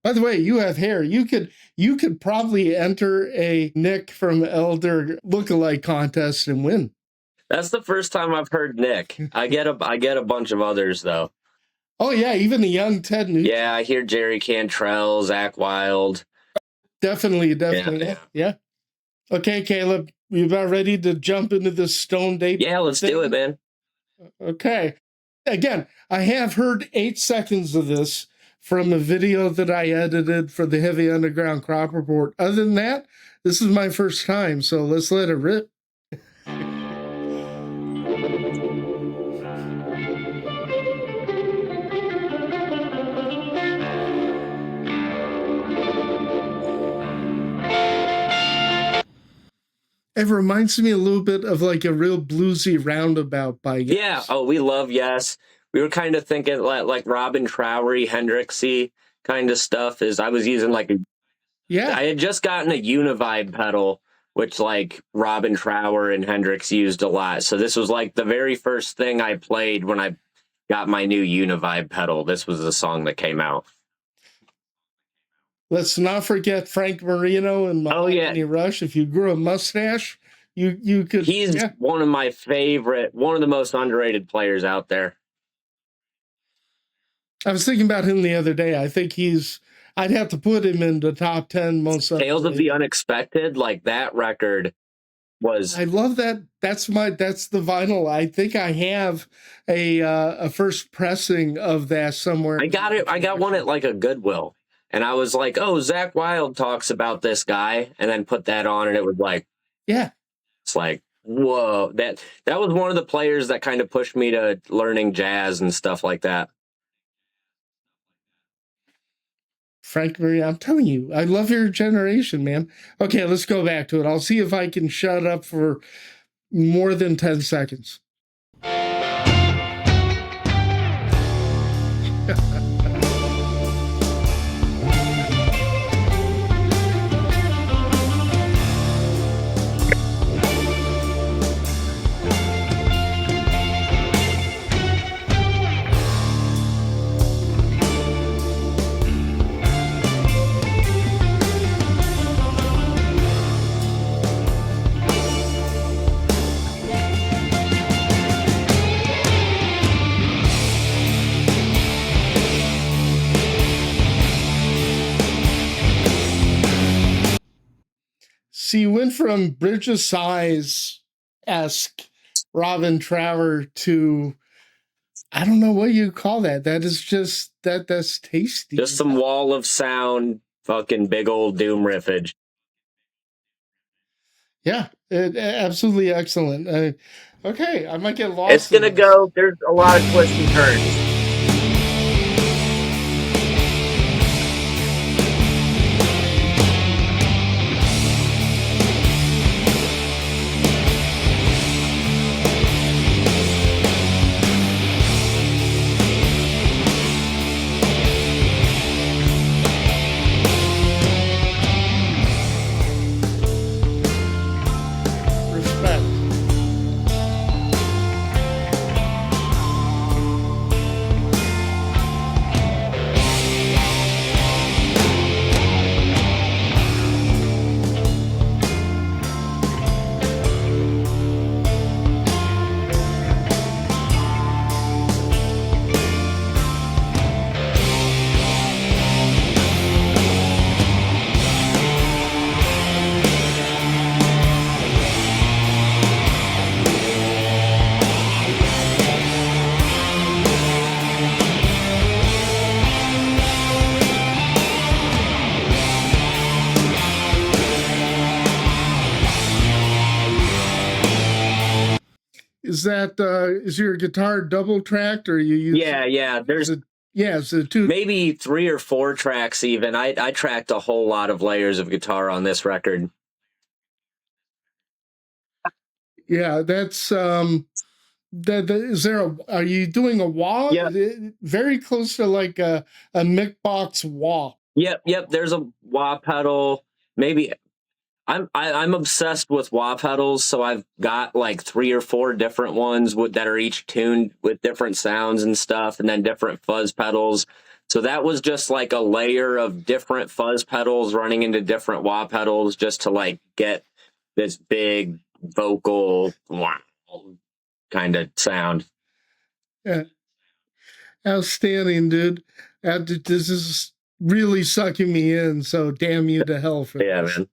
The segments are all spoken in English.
By the way, you have hair. You could probably enter a Nick from Elder Lookalike contest and win. That's the first time I've heard Nick. I get a bunch of others though. Oh yeah, even the young Ted Nugent. Yeah, I hear Jerry Cantrell, Zach Wild. Definitely. Yeah. Okay, Kaleb, you about ready to jump into this Stone Ape? Yeah, let's do it, man. Okay. Again, I have heard 8 seconds of this from a video that I edited for the Heavy Underground Crop Report. Other than that, this is my first time, so let's let it rip. It reminds me a little bit of like a real bluesy roundabout by Yes. Yeah. Oh, we love Yes. We were kind of thinking like Robin Trower, Hendrixy kind of stuff. I was using I had just gotten a Univibe pedal, which like Robin Trower and Hendrix used a lot. So this was like the very first thing I played when I got my new Univibe pedal. This was the song that came out. Let's not forget Frank Marino and Mahogany Rush. If you grew a mustache, you could. He's one of my favorite, one of the most underrated players out there. I was thinking about him the other day. I think I'd have to put him in the top 10 most. Tales of the Unexpected, like that record was. I love that. That's the vinyl. I think I have a first pressing of that somewhere. I got one at like a Goodwill. And I was like, oh, Zach Wild talks about this guy, and then put that on, and it was like, yeah, it's like, whoa. That was one of the players that kind of pushed me to learning jazz and stuff like that. Frank Marie, I'm telling you, I love your generation, man. Okay, let's go back to it. I'll see if I can shut up for more than 10 seconds. So you went from Bridge of Sighs-esque Robin Trower to, I don't know what you call that. That is just, that's tasty. Just some wall of sound, fucking big old doom riffage. Yeah, absolutely excellent. Okay, I might get lost. It's going to go, there's a lot of twists and turns. Is your guitar double tracked, or you use? Yeah. There's two, maybe 3 or 4 tracks even. I tracked a whole lot of layers of guitar on this record. Yeah, that's are you doing a wah? Yeah. Very close to like a Mick Box wah. Yep. There's a wah pedal. Maybe I'm obsessed with wah pedals, so I've got like 3 or 4 different ones that are each tuned with different sounds and stuff, and then different fuzz pedals So that was just like a layer of different fuzz pedals running into different wah pedals just to like get this big vocal kind of sound. Yeah. Outstanding, dude. This is really sucking me in, so damn you to hell for this. Man.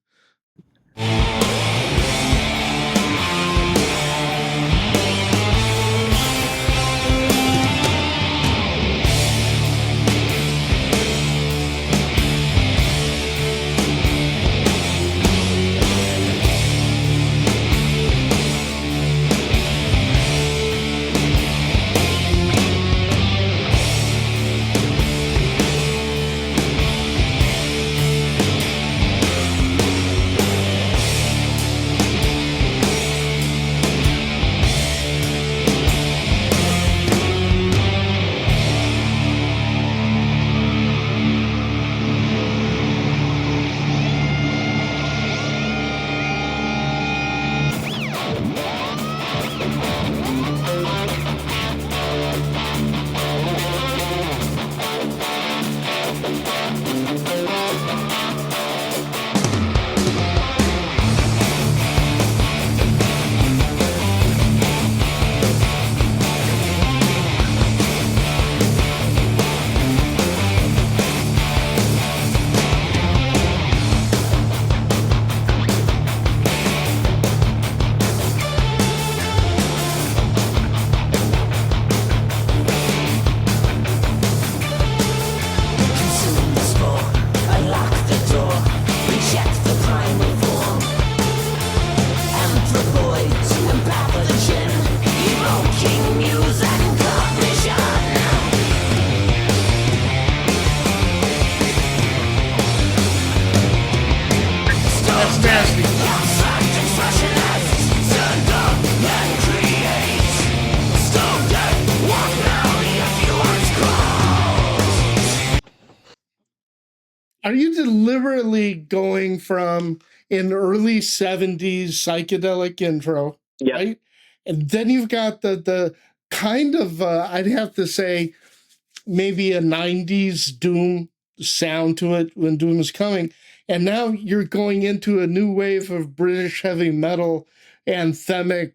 Are you deliberately going from an early 70s psychedelic intro, right? And then you've got the kind of, I'd have to say, maybe a 90s Doom sound to it when Doom is coming. And now you're going into a new wave of British heavy metal, anthemic.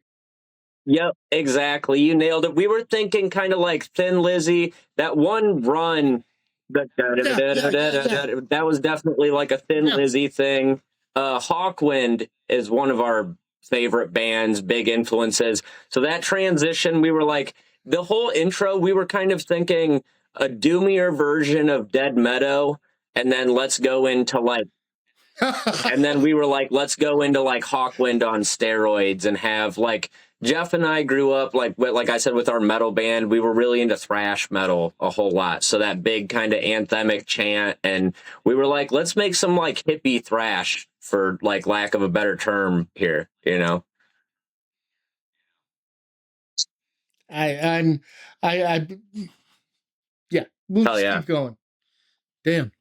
Yep, exactly. You nailed it. We were thinking kind of like Thin Lizzy, that one run. That was definitely like a Thin Lizzy thing. Hawkwind is one of our favorite bands, big influences. So that transition, we were like, the whole intro, we were kind of thinking a doomier version of Dead Meadow, and then let's go into like, and then we were like, let's go into like Hawkwind on steroids and have like, Jeff and I grew up, like I said, with our metal band, we were really into thrash metal a whole lot. So that big kind of anthemic chant. And we were like, let's make some like hippie thrash, for like lack of a better term here, you know? Yeah, we'll just keep going. Damn.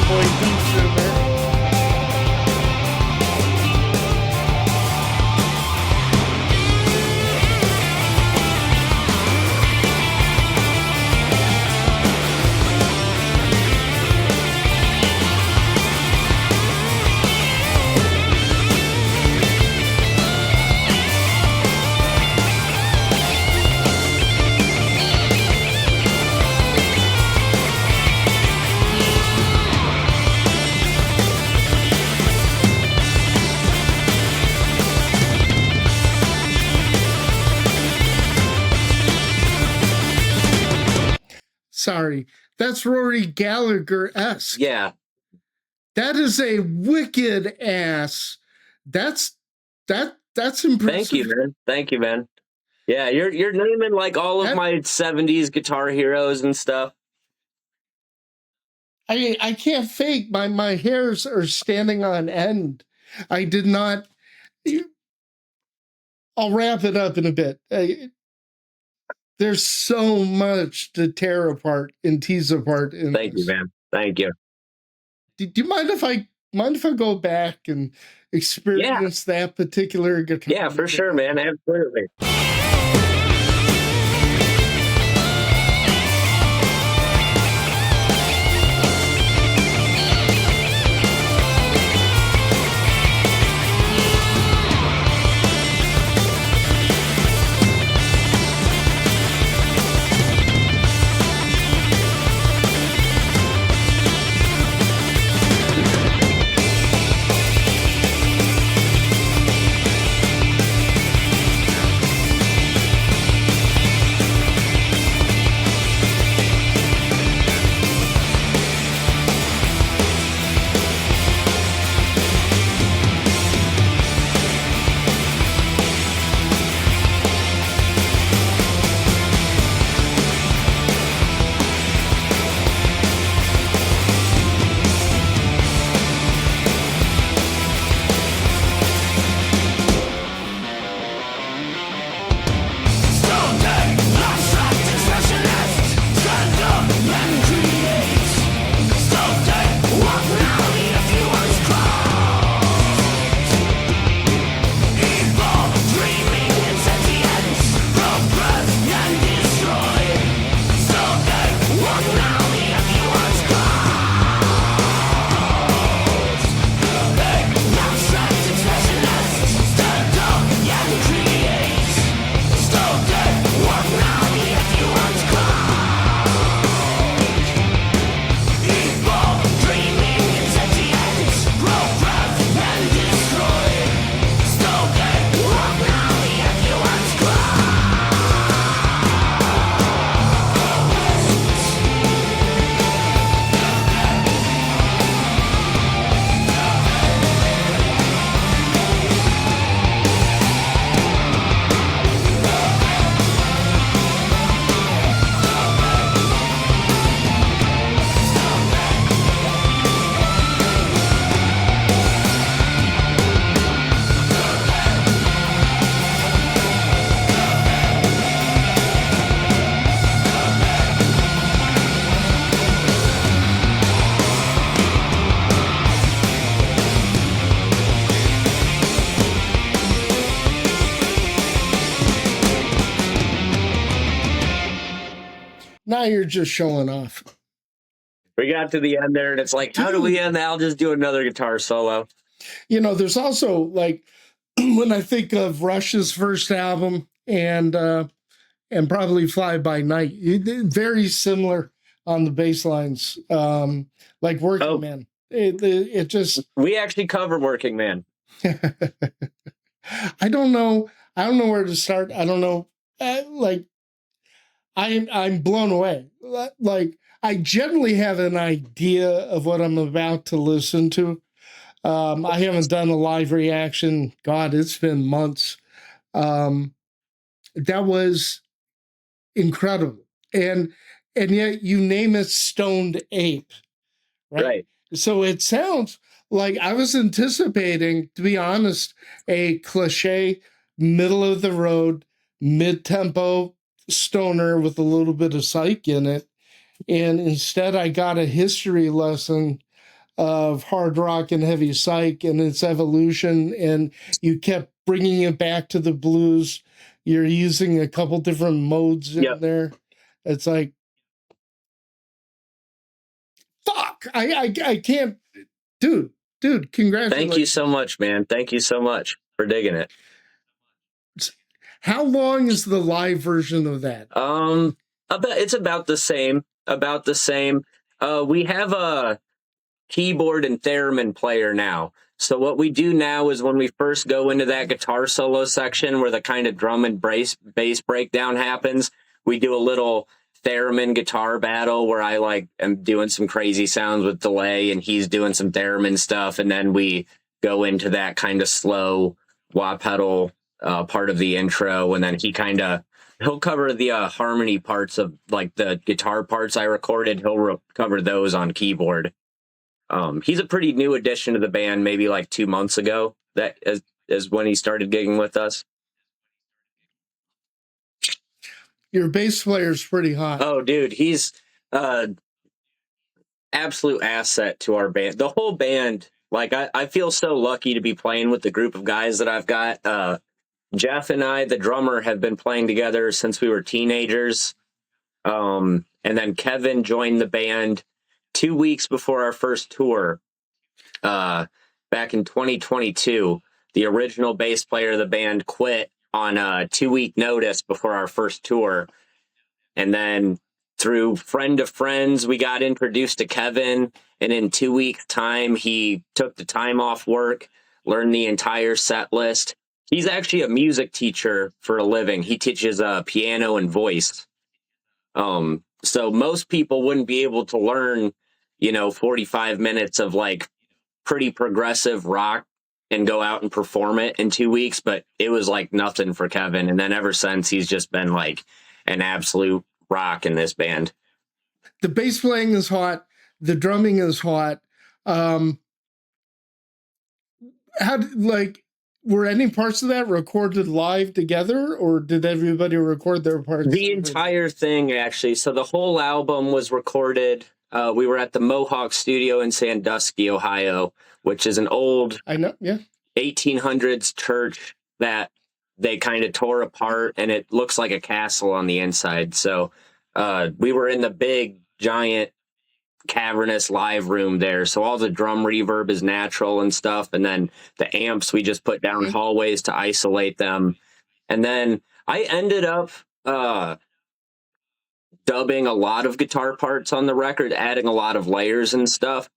boy Deuce in there. Sorry, that's Rory Gallagher-esque. Yeah. That is a wicked ass. That's impressive. Thank you, man. Thank you, man. Yeah, you're naming like all of my 70s guitar heroes and stuff. I can't fake. My hairs are standing on end. I did not. I'll wrap it up in a bit. There's so much to tear apart and tease apart. Thank you, man. Thank you. Do you mind if I go back and experience that particular guitar? Yeah, for sure, man. Absolutely. Now you're just showing off. We got to the end there, and it's like, how do we end that? I'll just do another guitar solo. You know, there's also, like, when I think of Rush's first album and probably Fly By Night, very similar on the bass lines, like Working Man. It just... We actually cover Working Man. I don't know where to start. I don't know. I'm blown away. Like, I generally have an idea of what I'm about to listen to. I haven't done a live reaction. God, it's been months. That was incredible. And yet you name it Stoned Ape, right? So it sounds like I was anticipating, to be honest, a Cliche, middle of the road, mid-tempo stoner with a little bit of psych in it. And instead I got a history lesson of hard rock and heavy psych and its evolution, and you kept bringing it back to the blues. You're using a couple different modes in there. It's like, fuck, I can't, dude, congratulations. Thank you so much, man. Thank you so much for digging it. How long is the live version of that? It's about the same. We have a keyboard and theremin player now. So what we do now is when we first go into that guitar solo section where the kind of drum and bass breakdown happens, we do a little theremin guitar battle where I like am doing some crazy sounds with delay and he's doing some theremin stuff, and then we go into that kind of slow wah pedal part of the intro, and then he'll cover the harmony parts of like the guitar parts I recorded. He'll cover those on keyboard. He's a pretty new addition to the band, maybe like 2 months ago. That is when he started gigging with us. Your bass player's pretty hot. Oh, dude, he's absolute asset to our band. The whole band, like I feel so lucky to be playing with the group of guys that I've got. Jeff and I, the drummer, have been playing together since we were teenagers. And then Kevin joined the band 2 weeks before our first tour, back in 2022. The original bass player of the band quit on a 2-week notice before our first tour. And then through friend of friends, we got introduced to Kevin. And in 2 weeks' time, he took the time off work, learned the entire set list. He's actually a music teacher for a living. He teaches piano and voice. So most people wouldn't be able to learn, 45 minutes of like pretty progressive rock and go out and perform it in 2 weeks, but it was like nothing for Kevin. And then ever since, he's just been like an absolute rock in this band. The bass playing is hot. The drumming is hot. Were any parts of that recorded live together, or did everybody record their parts? The entire thing, actually. So the whole album was recorded. We were at the Mohawk Studio in Sandusky, Ohio, which is an old 1800s church that they kind of tore apart, and it looks like a castle on the inside. So we were in the big, giant, cavernous live room there. So all the drum reverb is natural and stuff. And then the amps, we just put down hallways to isolate them. And then I ended up dubbing a lot of guitar parts on the record, adding a lot of layers and stuff.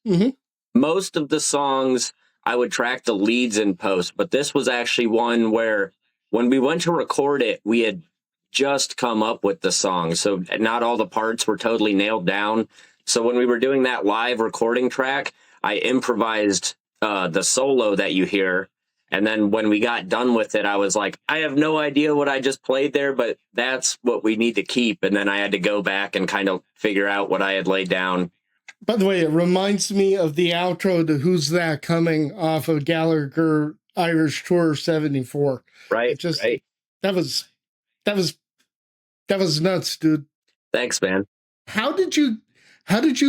Mm-hmm. Most of the songs, I would track the leads in post, but this was actually one where when we went to record it, we had just come up with the song. So not all the parts were totally nailed down. So when we were doing that live recording track, I improvised the solo that you hear. And then when we got done with it, I was like, I have no idea what I just played there, but that's what we need to keep. And then I had to go back and kind of figure out what I had laid down. By the way, it reminds me of the outro to Who's That Coming off of Gallagher Irish Tour 74. Right. Right. That was nuts, dude. Thanks, man. How did you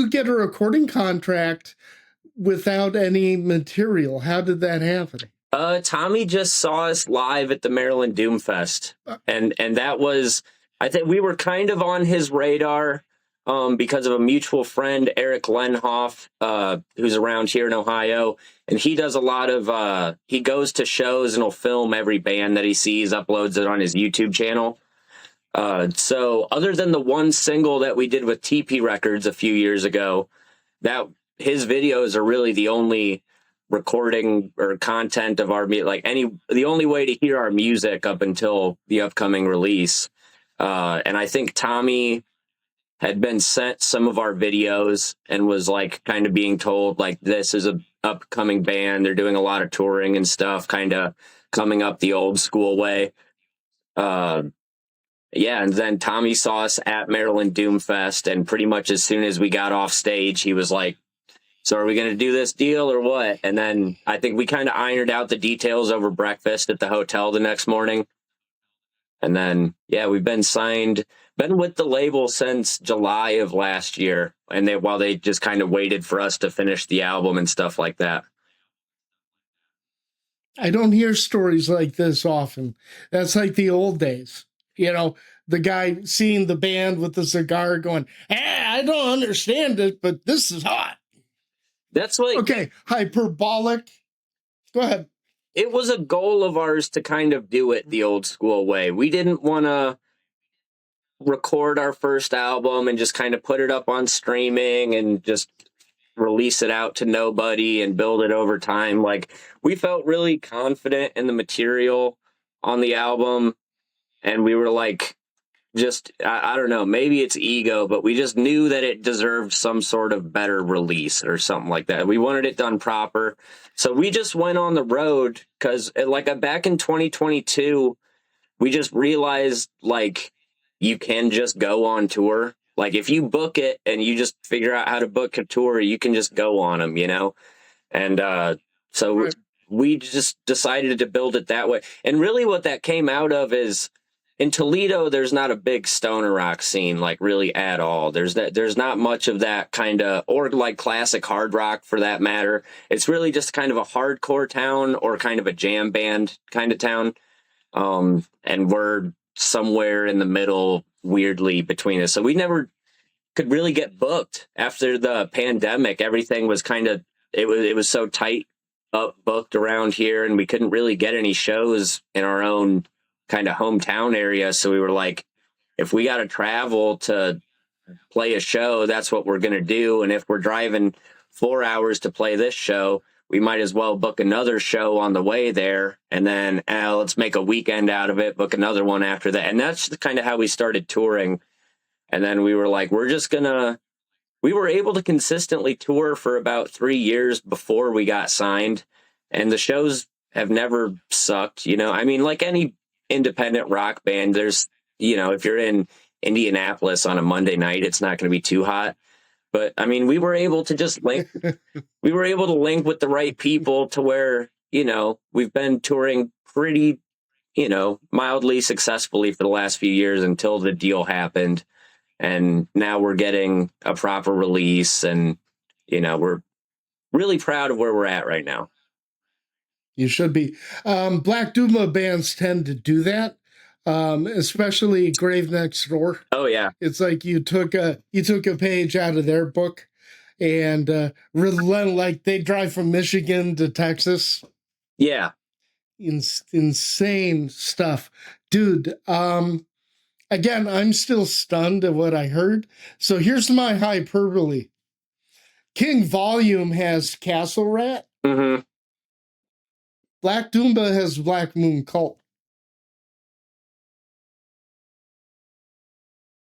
get a recording contract without any material? How did that happen? Tommy just saw us live at the Maryland Doomfest, and that was, I think we were kind of on his radar because of a mutual friend, Eric Lenhoff, who's around here in Ohio, and he does a lot of, he goes to shows and he'll film every band that he sees, uploads it on his YouTube channel. So other than the one single that we did with TP Records a few years ago, that his videos are really the only recording or content of our the only way to hear our music up until the upcoming release. And I think Tommy had been sent some of our videos and was like kind of being told like, this is a upcoming band. They're doing a lot of touring and stuff, kind of coming up the old school way. Yeah, and then Tommy saw us at Maryland Doomfest, and pretty much as soon as we got off stage, he was like, so are we going to do this deal or what? And then I think we kind of ironed out the details over breakfast at the hotel the next morning. And then, yeah, we've been with the label since July of last year. And while they just kind of waited for us to finish the album and stuff like that. I don't hear stories like this often. That's like the old days. You know, the guy seeing the band with the cigar going, I don't understand it, but this is hot. That's like... Okay, hyperbolic. Go ahead. It was a goal of ours to kind of do it the old school way. We didn't want to record our first album and just kind of put it up on streaming and just release it out to nobody and build it over time. Like, we felt really confident in the material on the album, and we were like, just, I don't know, maybe it's ego, but we just knew that it deserved some sort of better release or something like that. We wanted it done proper. So we just went on the road because, like, back in 2022, we just realized, like, you can just go on tour. Like, if you book it and you just figure out how to book a tour, you can just go on them, you know? And so Right. We just decided to build it that way. And really what that came out of is, in Toledo, there's not a big stoner rock scene, like, really at all. There's not much of that kind of, or like classic hard rock for that matter. It's really just kind of a hardcore town or kind of a jam band kind of town. And we're somewhere in the middle, weirdly, between us. So we never could really get booked after the pandemic. Everything was kind of, it was so tight up booked around here, and we couldn't really get any shows in our own kind of hometown area. So we were like, if we got to travel to play a show, that's what we're going to do. And if we're driving 4 hours to play this show, we might as well book another show on the way there. And then let's make a weekend out of it, book another one after that. And that's kind of how we started touring. And then we were like, we were able to consistently tour for about 3 years before we got signed. And the shows have never sucked, you know? I mean, like any independent rock band, there's, you know, if you're in Indianapolis on a Monday night, it's not going to be too hot. But I mean, we were able to just link with the right people to where, you know, we've been touring pretty, you know, mildly successfully for the last few years until the deal happened. And now we're getting a proper release, and, you know, we're really proud of where we're at right now. You should be. Black Doomba bands tend to do that, especially Grave Next Door. Oh yeah, it's like you took a page out of their book, and like they drive from Michigan to Texas. Yeah, insane stuff, dude. Again, I'm still stunned at what I heard. So here's my hyperbole. King Volume has Castle Rat. Mm-hmm. Black Doomba has Black Moon Cult.